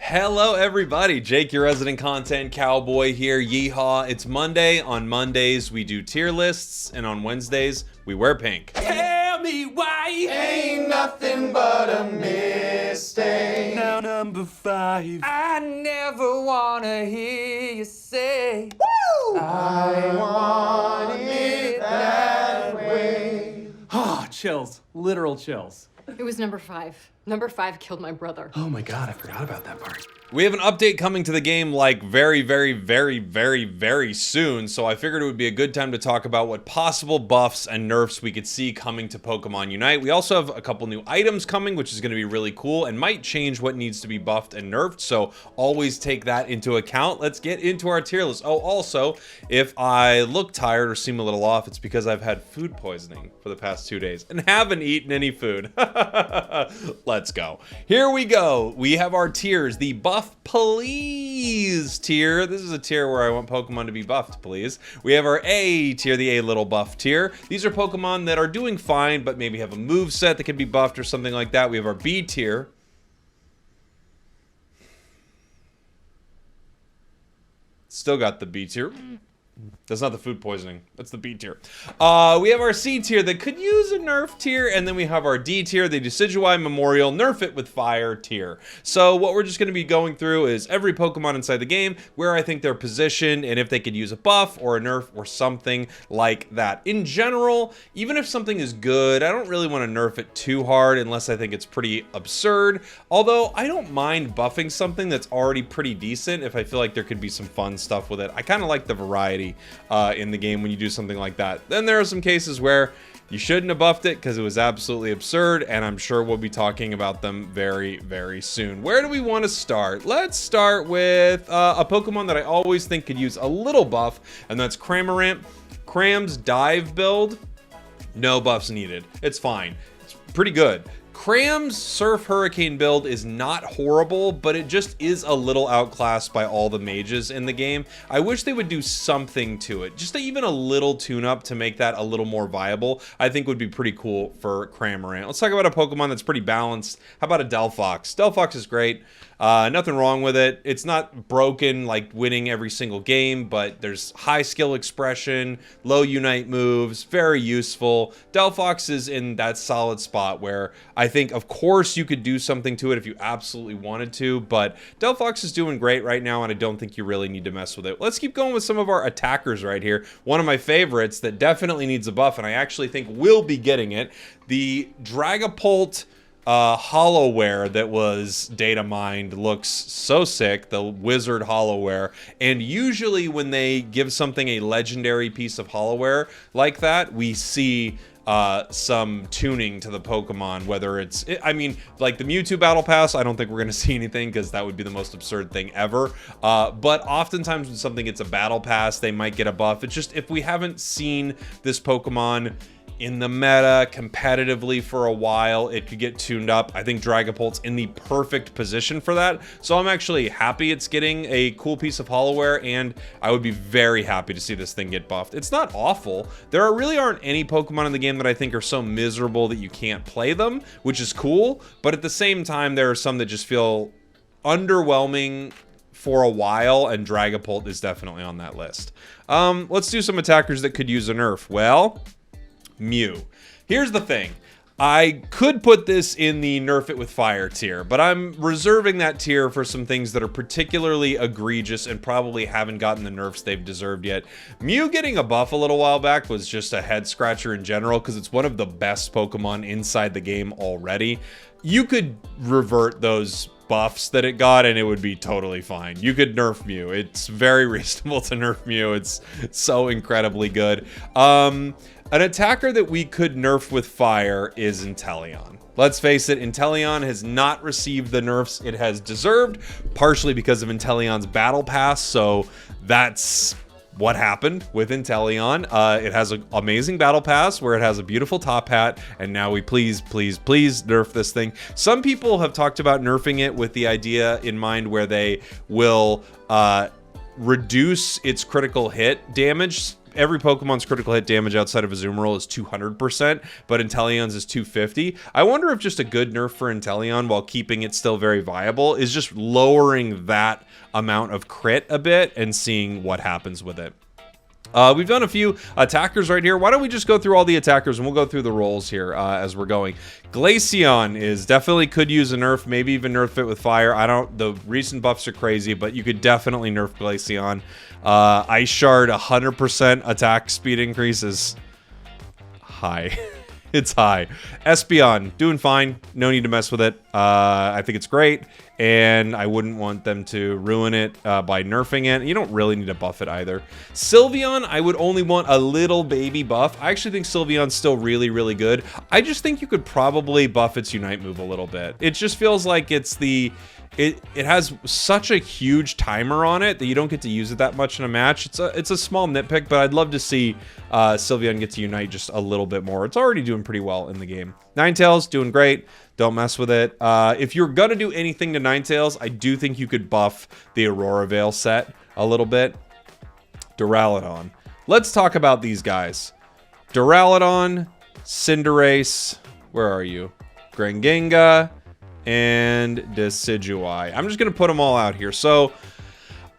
Hello everybody, Jake, your resident content cowboy here. Yeehaw. It's Monday. On Mondays we do tier lists, and on Wednesdays we wear pink. Tell me why ain't nothing but a mistake. Now number 5. I never wanna hear you say, Woo! I want it that way. ah, chills, literal chills. It was number 5. Number 5 killed my brother. Oh my god, I forgot about that part. We have an update coming to the game like very soon, so I figured it would be a good time to talk about what possible buffs and nerfs we could see coming to Pokemon Unite. We also have a couple new items coming, which is going to be really cool and might change what needs to be buffed and nerfed, so always take that into account. Let's get into our tier list. Oh, also, if I look tired or seem a little off, it's because I've had food poisoning for the past 2 days and haven't eaten any food. Let's go. Here we go. We have our tiers. The Buff Please tier. This is a tier where I want Pokemon to be buffed, please. We have our A tier, the A little buff tier. These are Pokemon that are doing fine, but maybe have a move set that can be buffed or something like that. We have our B tier. Still got the B tier. That's not the food poisoning. That's the B tier. We have our C tier that could use a nerf tier, and then we have our D tier, the Decidueye Memorial Nerf It with Fire tier. So what we're just going to be going through is every Pokemon inside the game, where I think they're positioned, and if they could use a buff or a nerf or something like that. In general, even if something is good, I don't really want to nerf it too hard unless I think it's pretty absurd. Although I don't mind buffing something that's already pretty decent if I feel like there could be some fun stuff with it. I kind of like the variety in the game when you do something like that. Then there are some cases where you shouldn't have buffed it because it was absolutely absurd, and I'm sure we'll be talking about them very soon. Where do we want to start? Let's start with a Pokemon that I always think could use a little buff, and that's Cramorant. Cram's dive build, no buffs needed. It's fine. It's pretty good. Cram's Surf Hurricane build is not horrible, but it just is a little outclassed by all the mages in the game. I wish they would do something to it. Just even a little tune-up to make that a little more viable, I think would be pretty cool for Cramorant. Let's talk about a Pokemon that's pretty balanced. How about a Delphox? Delphox is great. Nothing wrong with it. It's not broken like winning every single game, but there's high skill expression, low unite moves, very useful. Delphox is in that solid spot where I think, of course, you could do something to it if you absolutely wanted to, but Delphox is doing great right now, and I don't think you really need to mess with it. Let's keep going with some of our attackers right here. One of my favorites that definitely needs a buff, and I actually think will be getting it, the Dragapult Hollowware that was data mined looks so sick, the Wizard Hollowware. And usually when they give something a legendary piece of Hollowware like that, we see some tuning to the Pokemon, whether it's, I mean, like the Mewtwo Battle Pass, I don't think we're going to see anything because that would be the most absurd thing ever. But oftentimes when something gets a Battle Pass, they might get a buff. It's just, if we haven't seen this Pokemon in the meta competitively for a while, it could get tuned up. I think Dragapult's in the perfect position for that. So I'm actually happy it's getting a cool piece of Hollowware, and I would be very happy to see this thing get buffed. It's not awful. There really aren't any Pokemon in the game that I think are so miserable that you can't play them, which is cool. But at the same time, there are some that just feel underwhelming for a while, and Dragapult is definitely on that list. Let's do some attackers that could use a nerf. Well, Mew. Here's the thing. I could put this in the Nerf It with Fire tier, but I'm reserving that tier for some things that are particularly egregious and probably haven't gotten the nerfs they've deserved yet. Mew getting a buff a little while back was just a head scratcher in general because it's one of the best Pokemon inside the game already. You could revert those buffs that it got and it would be totally fine. You could nerf Mew. It's very reasonable to nerf Mew. It's so incredibly good. An attacker that we could nerf with fire is Inteleon. Let's face it, Inteleon has not received the nerfs it has deserved, partially because of Inteleon's battle pass, so that's what happened with Inteleon. It has an amazing battle pass where it has a beautiful top hat, and now we please nerf this thing. Some people have talked about nerfing it with the idea in mind where they will reduce its critical hit damage every Pokemon's critical hit damage outside of Azumarill is 200%, but Inteleon's is 250. I wonder if just a good nerf for Inteleon while keeping it still very viable is just lowering that amount of crit a bit and seeing what happens with it. We've done a few attackers right here. Why don't we just go through all the attackers and we'll go through the rolls here as we're going. Glaceon is definitely could use a nerf, maybe even nerf it with fire. The recent buffs are crazy, but you could definitely nerf Glaceon. Ice Shard, 100% attack speed increase is high. It's high. Espeon, doing fine. No need to mess with it. I think it's great, and I wouldn't want them to ruin it by nerfing it. You don't really need to buff it either. Sylveon, I would only want a little baby buff. I actually think Sylveon's still really, really good. I just think you could probably buff its Unite move a little bit. It just feels like it's the... It has such a huge timer on it that you don't get to use it that much in a match. It's a small nitpick, but I'd love to see Sylveon get to Unite just a little bit more. It's already doing pretty well in the game. Ninetales, doing great. Don't mess with it. If you're going to do anything to Ninetales, I do think you could buff the Aurora Veil set a little bit. Duraludon. Let's talk about these guys. Duraludon, Cinderace, where are you? Grenginga, and Decidueye. I'm just going to put them all out here. So,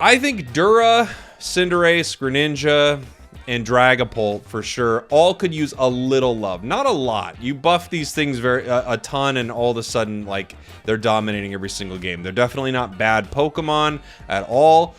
I think Dura, Cinderace, Greninja, and Dragapult for sure all could use a little love. Not a lot. You buff these things a ton and all of a sudden, like, they're dominating every single game. They're definitely not bad Pokemon at all.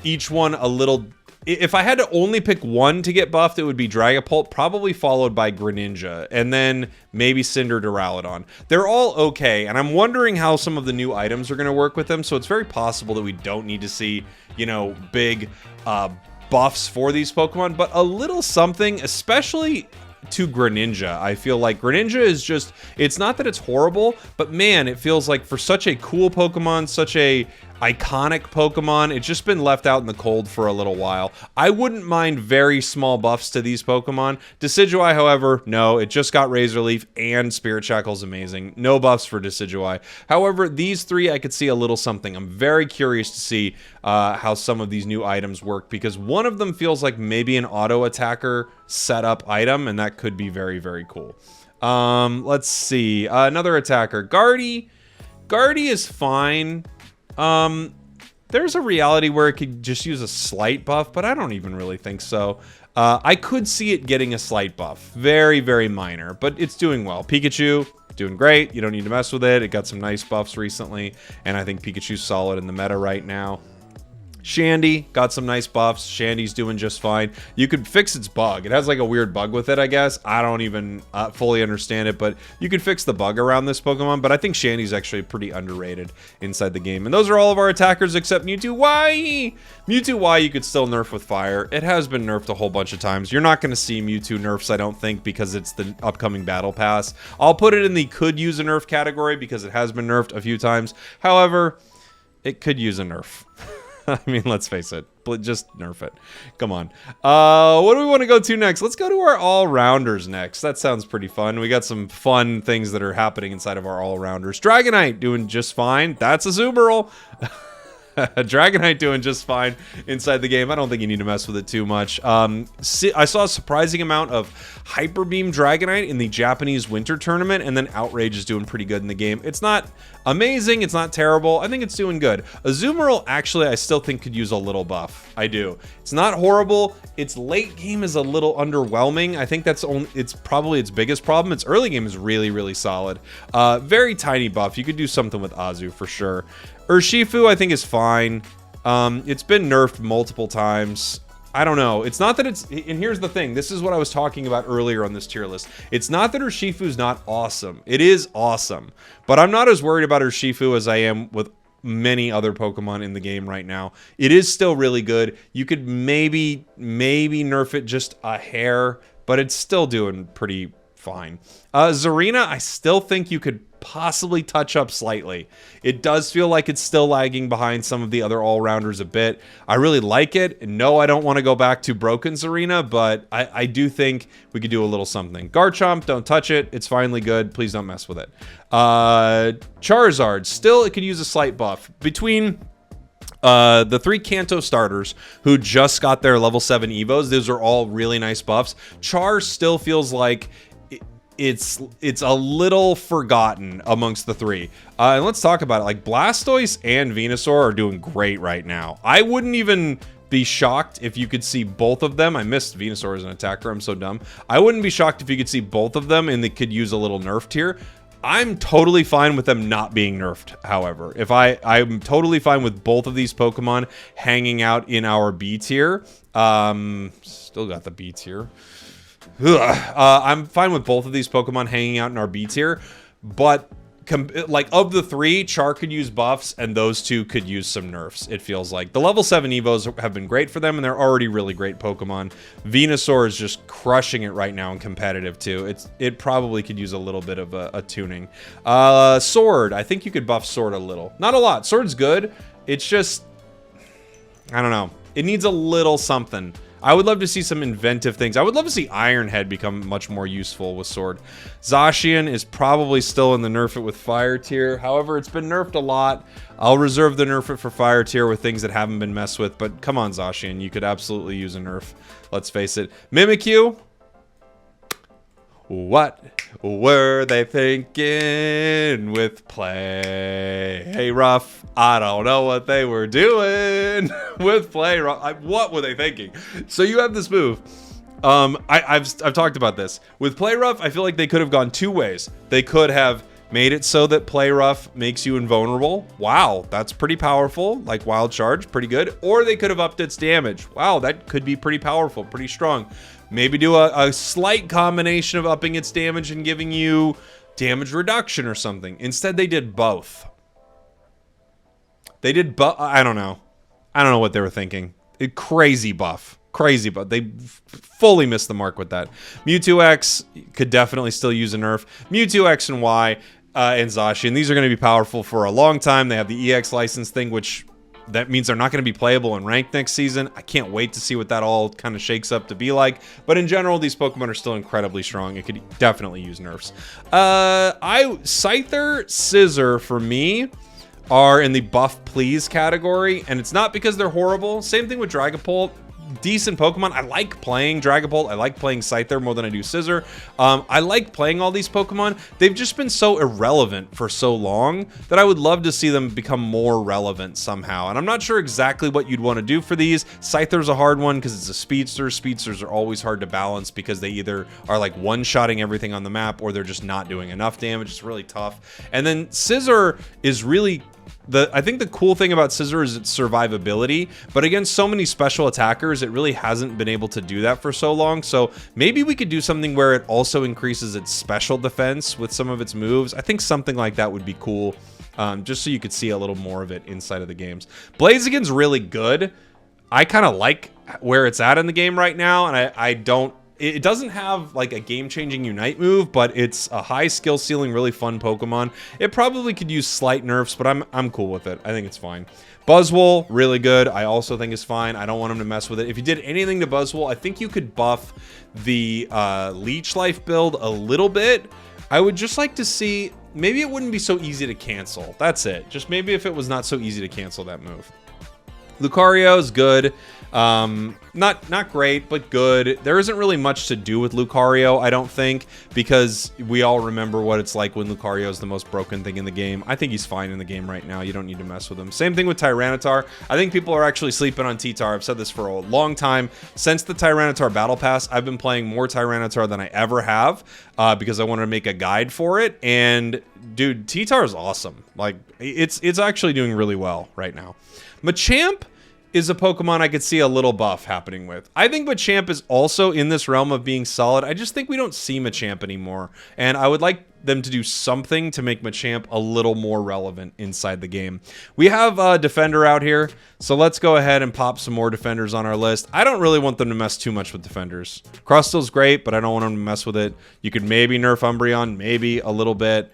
Each one a little... If I had to only pick one to get buffed, it would be Dragapult, probably followed by Greninja, and then maybe Cinder Duraludon. They're all okay, and I'm wondering how some of the new items are going to work with them, so it's very possible that we don't need to see, you know, big buffs for these Pokemon, but a little something, especially to Greninja. I feel like Greninja is just, it's not that it's horrible, but man, it feels like for such a cool Pokemon, such a iconic Pokemon, it's just been left out in the cold for a little while. I wouldn't mind very small buffs to these Pokemon. Decidueye, however, no, it just got Razor Leaf and Spirit Shackle's amazing. No buffs for Decidueye. However, these three I could see a little something. I'm very curious to see how some of these new items work, because one of them feels like maybe an auto attacker setup item, and that could be very, very cool. Let's see. Another attacker. Guardy. Guardy is fine. There's a reality where it could just use a slight buff, but I don't even really think so. I could see it getting a slight buff. Very, very minor, but it's doing well. Pikachu, doing great. You don't need to mess with it. It got some nice buffs recently, and I think Pikachu's solid in the meta right now. Shandy got some nice buffs. Shandy's doing just fine. You could fix its bug. It has like a weird bug with it, I guess. I don't even fully understand it, but you could fix the bug around this Pokemon. But I think Shandy's actually pretty underrated inside the game. And those are all of our attackers except Mewtwo Y. Mewtwo Y you could still nerf with fire. It has been nerfed a whole bunch of times. You're not going to see Mewtwo nerfs, I don't think, because it's the upcoming Battle Pass. I'll put it in the could use a nerf category because it has been nerfed a few times. However, it could use a nerf. I mean, let's face it. Just nerf it. Come on. What do we want to go to next? Let's go to our all-rounders next. That sounds pretty fun. We got some fun things that are happening inside of our all-rounders. Dragonite doing just fine. That's a Azumarill. Dragonite doing just fine inside the game. I don't think you need to mess with it too much. I saw a surprising amount of Hyper Beam Dragonite in the Japanese Winter Tournament, and then Outrage is doing pretty good in the game. It's not amazing. It's not terrible. I think it's doing good. Azumarill, actually, I still think could use a little buff. I do. It's not horrible. Its late game is a little underwhelming. I think it's probably its biggest problem. Its early game is really, really solid. Very tiny buff. You could do something with Azu for sure. Urshifu, I think, is fine. It's been nerfed multiple times. I don't know. It's not that it's... And here's the thing. This is what I was talking about earlier on this tier list. It's not that Urshifu's not awesome. It is awesome. But I'm not as worried about Urshifu as I am with many other Pokemon in the game right now. It is still really good. You could maybe nerf it just a hair, but it's still doing pretty fine. Zarina, I still think you could possibly touch up slightly. It does feel like it's still lagging behind some of the other all-rounders a bit. I really like it. And no, I don't want to go back to Broken Zarina, but I do think we could do a little something. Garchomp, don't touch it. It's finally good. Please don't mess with it. Charizard, still it could use a slight buff. Between The 3 Kanto starters who just got their level 7 Evos, those are all really nice buffs. Char still feels like it's a little forgotten amongst the 3. And let's talk about it. Like, Blastoise and Venusaur are doing great right now. I wouldn't even be shocked if you could see both of them. I missed Venusaur as an attacker. I'm so dumb. I wouldn't be shocked if you could see both of them and they could use a little nerf tier. I'm totally fine with them not being nerfed, however. I'm totally fine with both of these Pokemon hanging out in our B tier. Still got the B tier. I'm fine with both of these Pokemon hanging out in our B tier, but like, of the 3, Char could use buffs and those 2 could use some nerfs, it feels like. The level 7 Evos have been great for them and they're already really great Pokemon. Venusaur is just crushing it right now in competitive too. It probably could use a little bit of a tuning. Sword, I think you could buff Sword a little. Not a lot. Sword's good. It's just, I don't know. It needs a little something. I would love to see some inventive things. I would love to see Iron Head become much more useful with Sword. Zacian is probably still in the Nerf It with Fire tier. However, it's been nerfed a lot. I'll reserve the Nerf It for Fire tier with things that haven't been messed with. But come on, Zacian. You could absolutely use a nerf. Let's face it. Mimikyu. What were they thinking with play? Hey, Ruff, I don't know what they were doing with play. Ruff. What were they thinking? So you have this move. I've talked about this. With Play Rough, I feel like they could have gone 2 ways. They could have made it so that Play Rough makes you invulnerable. Wow, that's pretty powerful. Like Wild Charge, pretty good. Or they could have upped its damage. Wow, that could be pretty powerful, pretty strong. Maybe do a slight combination of upping its damage and giving you damage reduction or something. Instead, they did both. They did both. I don't know. I don't know what they were thinking. Crazy buff. Crazy buff. They fully missed the mark with that. Mewtwo X could definitely still use a nerf. Mewtwo X and Y and Zacian. These are going to be powerful for a long time. They have the EX license thing, which that means they're not going to be playable in ranked next season. I can't wait to see what that all kind of shakes up to be like. But in general, these Pokemon are still incredibly strong. It could definitely use nerfs. Scyther, Scizor for me are in the buff please category, and it's not because they're horrible. Same thing with Dragapult. Decent Pokemon. I like playing Dragapult. I like playing Scyther more than I do Scizor. I like playing all these Pokemon. They've just been so irrelevant for so long that I would love to see them become more relevant somehow. And I'm not sure exactly what you'd want to do for these. Scyther's a hard one because it's a speedster. Speedsters are always hard to balance because they either are like one-shotting everything on the map or they're just not doing enough damage. It's really tough. And then Scizor is really... I think the cool thing about Scizor is its survivability, but against so many special attackers, it really hasn't been able to do that for so long. So maybe we could do something where it also increases its special defense with some of its moves. I think something like that would be cool, just so you could see a little more of it inside of the games. Blaziken's really good. I kind of like where it's at in the game right now, and I don't... It doesn't have like a game-changing Unite move, but it's a high skill ceiling, really fun Pokemon. It probably could use slight nerfs, but I'm cool with it. I think it's fine. Buzzwole, really good. I also think is fine. I don't want him to mess with it. If you did anything to Buzzwole, I think you could buff the Leech Life build a little bit. I would just like to see, maybe it wouldn't be so easy to cancel. That's it. Just maybe if it was not so easy to cancel that move. Lucario is good. Not great, but good. There isn't really much to do with Lucario, I don't think, because we all remember what it's like when Lucario is the most broken thing in the game. I think he's fine in the game right now. You don't need to mess with him. Same thing with Tyranitar. I think people are actually sleeping on T-Tar. I've said this for a long time. Since the Tyranitar Battle Pass, I've been playing more Tyranitar than I ever have because I wanted to make a guide for it. And dude, T-Tar is awesome. Like, it's actually doing really well right now. Machamp is a Pokemon I could see a little buff happening with. I think Machamp is also in this realm of being solid. I just think we don't see Machamp anymore. And I would like them to do something to make Machamp a little more relevant inside the game. We have a Defender out here, so let's go ahead and pop some more Defenders on our list. I don't really want them to mess too much with Defenders. Crustal's great, but I don't want them to mess with it. You could maybe nerf Umbreon, maybe a little bit.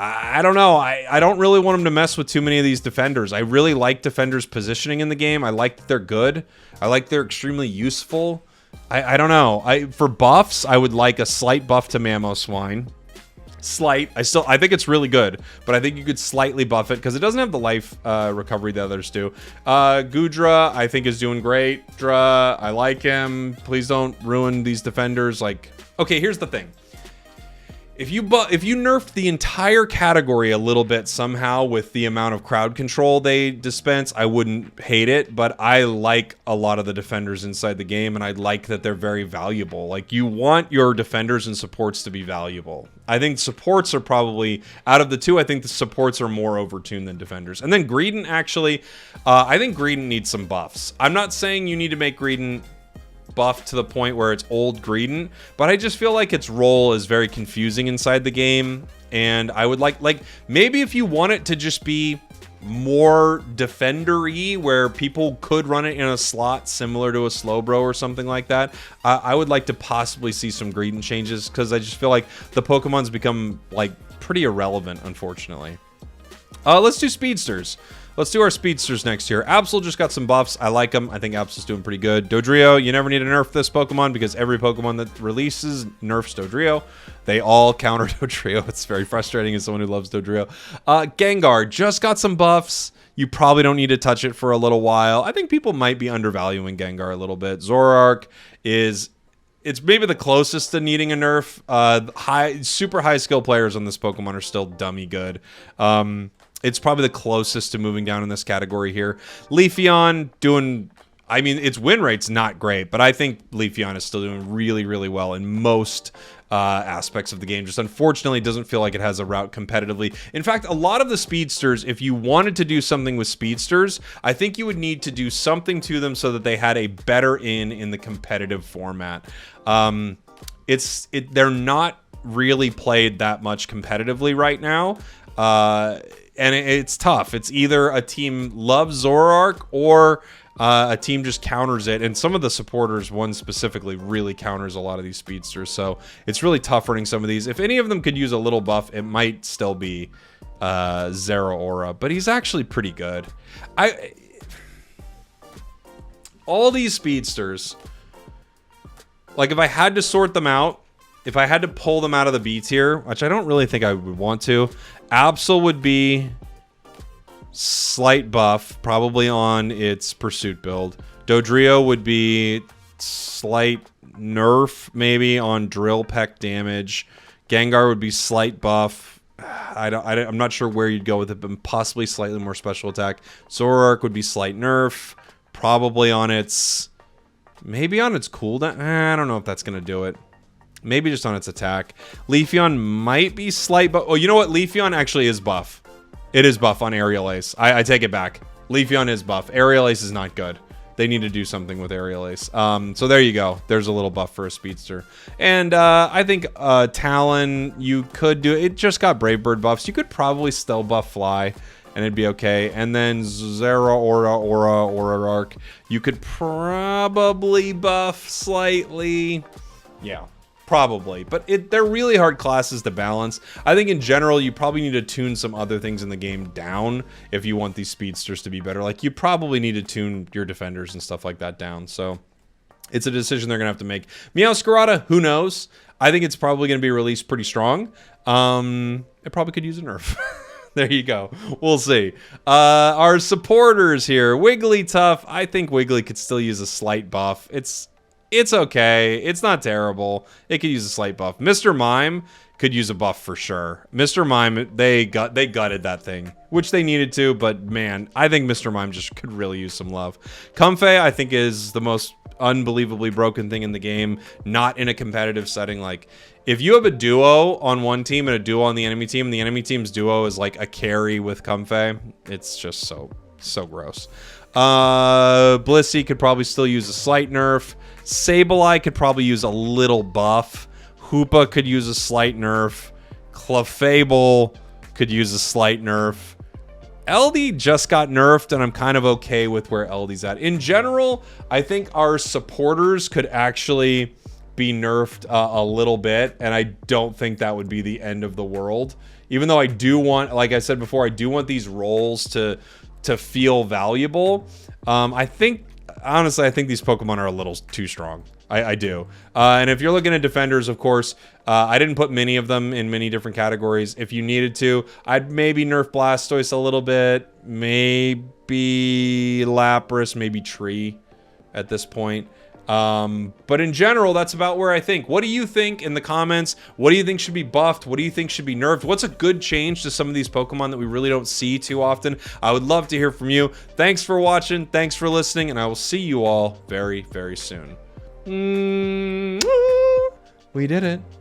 I don't know. I don't really want them to mess with too many of these Defenders. I really like Defenders' positioning in the game. I like that they're good. I like they're extremely useful. I don't know. For buffs, I would like a slight buff to Mamoswine. Slight. I think it's really good, but I think you could slightly buff it because it doesn't have the life recovery the others do. Gudra, I think, is doing great. Dra, I like him. Please don't ruin these defenders. Like, okay, here's the thing. If you nerfed the entire category a little bit somehow with the amount of crowd control they dispense, I wouldn't hate it, but I like a lot of the defenders inside the game, and I like that they're very valuable. Like, you want your defenders and supports to be valuable. I think supports are probably, out of the two, I think the supports are more overtuned than defenders. And then Greedent, actually, I think Greedent needs some buffs. I'm not saying you need to make Greedent buff to the point where it's old Greedent, but I just feel like its role is very confusing inside the game, and I would like maybe if you want it to just be more defender-y, where people could run it in a slot similar to a Slowbro or something like that, I would like to possibly see some Greedent changes, because I just feel like the Pokemon's become like pretty irrelevant, unfortunately. Let's do Speedsters. Let's do our Speedsters next here. Absol just got some buffs. I like him. I think Absol's doing pretty good. Dodrio, you never need to nerf this Pokemon because every Pokemon that releases nerfs Dodrio. They all counter Dodrio. It's very frustrating as someone who loves Dodrio. Gengar just got some buffs. You probably don't need to touch it for a little while. I think people might be undervaluing Gengar a little bit. Zoroark is... It's maybe the closest to needing a nerf. Super high skill players on this Pokemon are still dummy good. It's probably the closest to moving down in this category here. Leafeon doing... I mean, its win rate's not great, but I think Leafeon is still doing really, really well in most aspects of the game. Just unfortunately doesn't feel like it has a route competitively. In fact, a lot of the Speedsters, if you wanted to do something with Speedsters, I think you would need to do something to them so that they had a better in the competitive format. They're not really played that much competitively right now. And it's tough. It's either a team loves Zoroark or a team just counters it. And some of the supporters, one specifically, really counters a lot of these Speedsters. So it's really tough running some of these. If any of them could use a little buff, it might still be Zeraora. But he's actually pretty good. All these Speedsters, like if I had to sort them out, if I had to pull them out of the B tier, which I don't really think I would want to, Absol would be slight buff, probably on its pursuit build. Dodrio would be slight nerf, maybe on drill peck damage. Gengar would be slight buff. I'm not sure where you'd go with it, but possibly slightly more special attack. Zoroark would be slight nerf, probably on its... maybe on its cooldown. I don't know if that's going to do it. Maybe just on its attack. Leafeon might be slight buff. Oh, you know what? Leafeon actually is buff. It is buff on Aerial Ace. I take it back. Leafeon is buff. Aerial Ace is not good. They need to do something with Aerial Ace. So there you go. There's a little buff for a Speedster. And I think Talon, you could do... it just got Brave Bird buffs. You could probably still buff Fly, and it'd be okay. And then Zeraora, you could probably buff slightly. Yeah. Probably, but they're really hard classes to balance. I think in general, you probably need to tune some other things in the game down if you want these Speedsters to be better. Like, you probably need to tune your defenders and stuff like that down. So it's a decision they're going to have to make. Meowscarada, who knows? I think it's probably going to be released pretty strong. It probably could use a nerf. There you go. We'll see. Our supporters here. Wigglytuff. I think Wiggly could still use a slight buff. It's okay. It's not terrible. It could use a slight buff. Mr. Mime could use a buff for sure. Mr. Mime, they gutted that thing, which they needed to, but man, I think Mr. Mime just could really use some love. Comfey, I think, is the most unbelievably broken thing in the game, not in a competitive setting. Like, if you have a duo on one team and a duo on the enemy team, and the enemy team's duo is like a carry with Comfey, it's just so gross. Blissey could probably still use a slight nerf. Sableye could probably use a little buff. Hoopa could use a slight nerf. Clefable could use a slight nerf. LD just got nerfed, and I'm kind of okay with where LD's at. In general, I think our supporters could actually be nerfed a little bit, and I don't think that would be the end of the world. Even though I do want, like I said before, I do want these roles to feel valuable. Honestly, I think these Pokemon are a little too strong. I do. And if you're looking at defenders, of course, I didn't put many of them in many different categories. If you needed to, I'd maybe nerf Blastoise a little bit, maybe Lapras, maybe Tree at this point. But in general, that's about where I think. What do you think in the comments? What do you think should be buffed? What do you think should be nerfed? What's a good change to some of these Pokemon that we really don't see too often? I would love to hear from you. Thanks for watching. Thanks for listening. And I will see you all very, very soon. We did it.